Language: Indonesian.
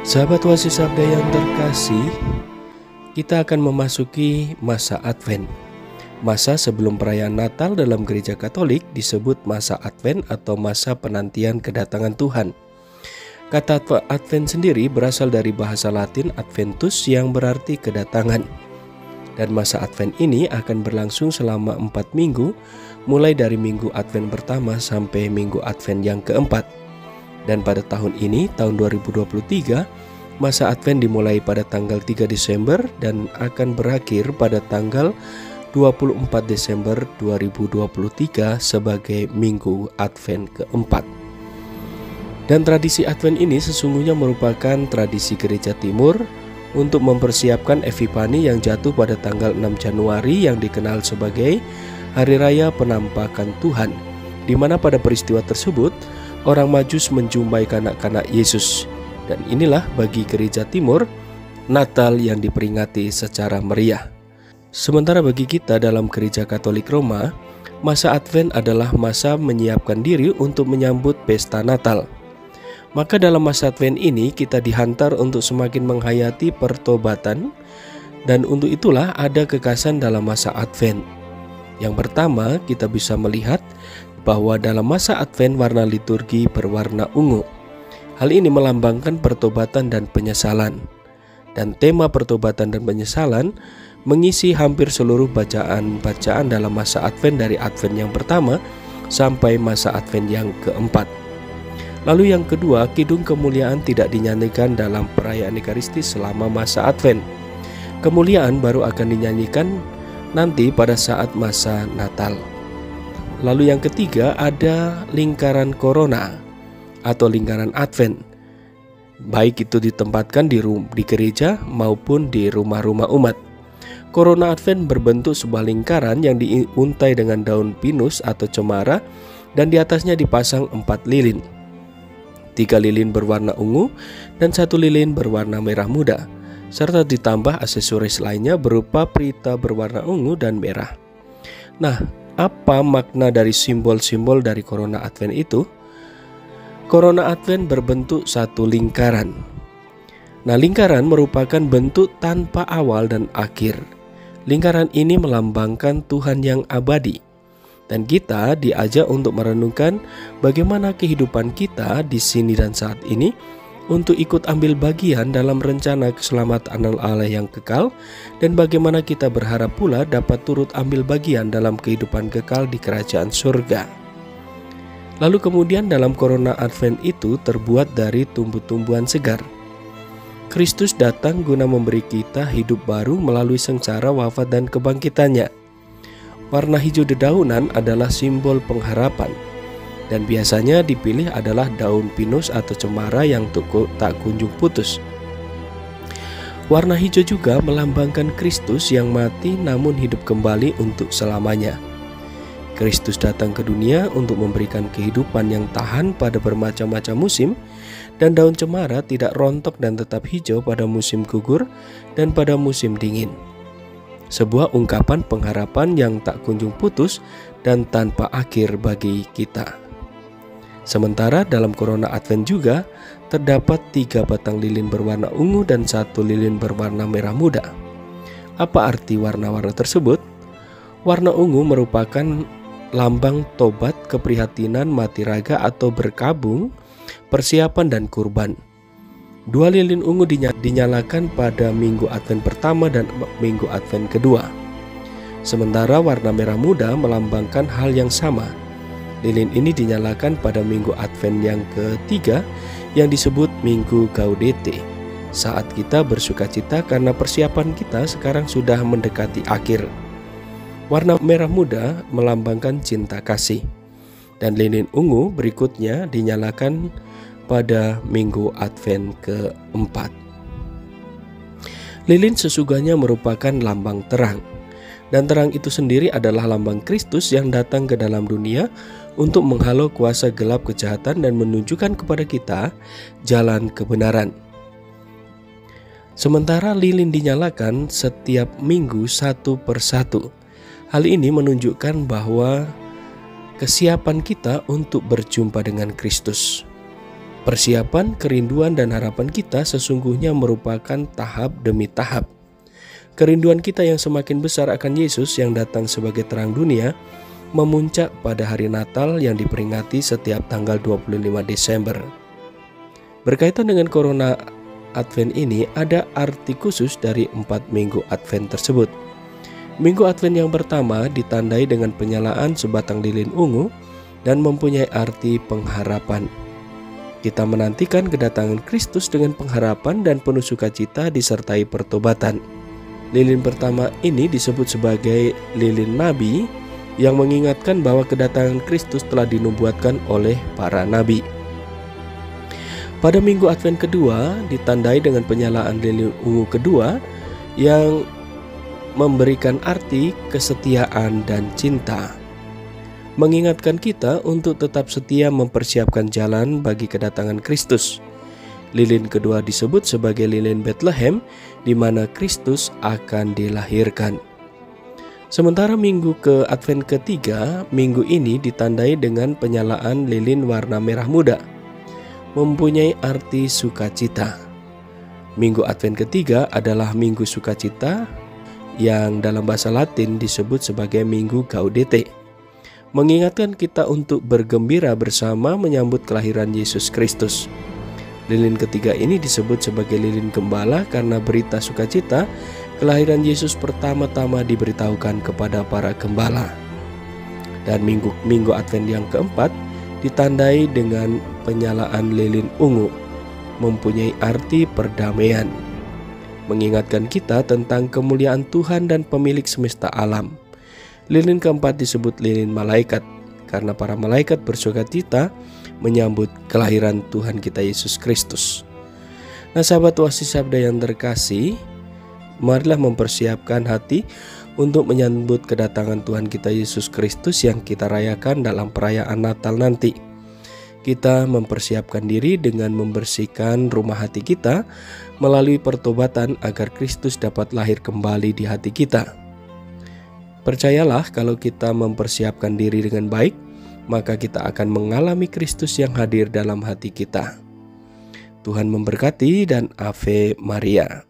Sahabat Oasis Sabda yang terkasih, kita akan memasuki masa Advent. Masa sebelum perayaan Natal dalam gereja Katolik disebut masa Advent atau masa penantian kedatangan Tuhan. Kata Advent sendiri berasal dari bahasa Latin Adventus yang berarti kedatangan. Dan masa Advent ini akan berlangsung selama 4 minggu, mulai dari minggu Advent pertama sampai minggu Advent yang keempat. Dan pada tahun ini, tahun 2023, masa Advent dimulai pada tanggal 3 Desember dan akan berakhir pada tanggal 24 Desember 2023 sebagai minggu Advent keempat. Dan tradisi Advent ini sesungguhnya merupakan tradisi gereja timur untuk mempersiapkan Epifani yang jatuh pada tanggal 6 Januari yang dikenal sebagai Hari Raya Penampakan Tuhan, di mana pada peristiwa tersebut orang Majus menjumpai kanak-kanak Yesus. Dan inilah bagi gereja timur Natal yang diperingati secara meriah. Sementara bagi kita dalam gereja Katolik Roma, masa Advent adalah masa menyiapkan diri untuk menyambut pesta Natal. Maka dalam masa Advent ini kita dihantar untuk semakin menghayati pertobatan, dan untuk itulah ada kekhasan dalam masa Advent. Yang pertama, kita bisa melihat bahwa dalam masa Advent warna liturgi berwarna ungu. Hal ini melambangkan pertobatan dan penyesalan. Dan tema pertobatan dan penyesalan mengisi hampir seluruh bacaan-bacaan dalam masa Advent dari Advent yang pertama sampai masa Advent yang keempat. Lalu yang kedua, Kidung Kemuliaan tidak dinyanyikan dalam perayaan Ekaristis selama masa Advent. Kemuliaan baru akan dinyanyikan nanti pada saat masa Natal. Lalu yang ketiga ada lingkaran Corona atau lingkaran Advent. Baik itu ditempatkan di gereja maupun di rumah-rumah umat. Corona Advent berbentuk sebuah lingkaran yang diuntai dengan daun pinus atau cemara dan di atasnya dipasang 4 lilin. 3 lilin berwarna ungu dan 1 lilin berwarna merah muda, serta ditambah aksesoris lainnya berupa pita berwarna ungu dan merah. Nah, apa makna dari simbol-simbol dari Corona Advent itu? Corona Advent berbentuk satu lingkaran. Nah, lingkaran merupakan bentuk tanpa awal dan akhir. Lingkaran ini melambangkan Tuhan yang abadi. Dan kita diajak untuk merenungkan bagaimana kehidupan kita di sini dan saat ini untuk ikut ambil bagian dalam rencana keselamatan Allah yang kekal, dan bagaimana kita berharap pula dapat turut ambil bagian dalam kehidupan kekal di kerajaan surga. Lalu kemudian dalam Corona Advent itu terbuat dari tumbuh-tumbuhan segar. Kristus datang guna memberi kita hidup baru melalui sengsara, wafat, dan kebangkitannya. Warna hijau dedaunan adalah simbol pengharapan, dan biasanya dipilih adalah daun pinus atau cemara yang tak kunjung putus. Warna hijau juga melambangkan Kristus yang mati namun hidup kembali untuk selamanya. Kristus datang ke dunia untuk memberikan kehidupan yang tahan pada bermacam-macam musim, dan daun cemara tidak rontok dan tetap hijau pada musim gugur dan pada musim dingin. Sebuah ungkapan pengharapan yang tak kunjung putus dan tanpa akhir bagi kita. Sementara dalam Corona Advent juga terdapat 3 batang lilin berwarna ungu dan 1 lilin berwarna merah muda. Apa arti warna-warna tersebut? Warna ungu merupakan lambang tobat, keprihatinan, mati raga atau berkabung, persiapan, dan kurban. 2 lilin ungu dinyalakan pada minggu Advent pertama dan minggu Advent kedua. Sementara warna merah muda melambangkan hal yang sama. Lilin ini dinyalakan pada minggu Advent yang ketiga yang disebut Minggu Gaudete, saat kita bersukacita karena persiapan kita sekarang sudah mendekati akhir. Warna merah muda melambangkan cinta kasih, dan lilin ungu berikutnya dinyalakan pada minggu Advent keempat. Lilin sesungguhnya merupakan lambang terang, dan terang itu sendiri adalah lambang Kristus yang datang ke dalam dunia untuk menghalau kuasa gelap kejahatan dan menunjukkan kepada kita jalan kebenaran. Sementara lilin dinyalakan setiap minggu satu persatu. Hal ini menunjukkan bahwa kesiapan kita untuk berjumpa dengan Kristus. Persiapan, kerinduan, dan harapan kita sesungguhnya merupakan tahap demi tahap. Kerinduan kita yang semakin besar akan Yesus yang datang sebagai terang dunia memuncak pada hari Natal yang diperingati setiap tanggal 25 Desember. Berkaitan dengan Corona Advent ini, ada arti khusus dari 4 minggu Advent tersebut. Minggu Advent yang pertama ditandai dengan penyalaan sebatang lilin ungu dan mempunyai arti pengharapan. Kita menantikan kedatangan Kristus dengan pengharapan dan penuh sukacita disertai pertobatan. Lilin pertama ini disebut sebagai lilin nabi yang mengingatkan bahwa kedatangan Kristus telah dinubuatkan oleh para nabi. Pada minggu Advent kedua ditandai dengan penyalaan lilin ungu kedua yang memberikan arti kesetiaan dan cinta, mengingatkan kita untuk tetap setia mempersiapkan jalan bagi kedatangan Kristus. Lilin kedua disebut sebagai lilin Bethlehem, di mana Kristus akan dilahirkan. Sementara minggu ke Advent ketiga, minggu ini ditandai dengan penyalaan lilin warna merah muda, mempunyai arti sukacita. Minggu Advent ketiga adalah minggu sukacita yang dalam bahasa Latin disebut sebagai Minggu Gaudete, mengingatkan kita untuk bergembira bersama menyambut kelahiran Yesus Kristus. Lilin ketiga ini disebut sebagai lilin gembala karena berita sukacita kelahiran Yesus pertama-tama diberitahukan kepada para gembala. Dan minggu Advent yang keempat ditandai dengan penyalaan lilin ungu, mempunyai arti perdamaian, mengingatkan kita tentang kemuliaan Tuhan dan pemilik semesta alam. Lilin keempat disebut lilin malaikat karena para malaikat bersukacita menyambut kelahiran Tuhan kita Yesus Kristus. Nah, sahabat Oasis Sabda yang terkasih, marilah mempersiapkan hati untuk menyambut kedatangan Tuhan kita Yesus Kristus yang kita rayakan dalam perayaan Natal nanti. Kita mempersiapkan diri dengan membersihkan rumah hati kita melalui pertobatan agar Kristus dapat lahir kembali di hati kita. Percayalah, kalau kita mempersiapkan diri dengan baik, maka kita akan mengalami Kristus yang hadir dalam hati kita. Tuhan memberkati dan Ave Maria.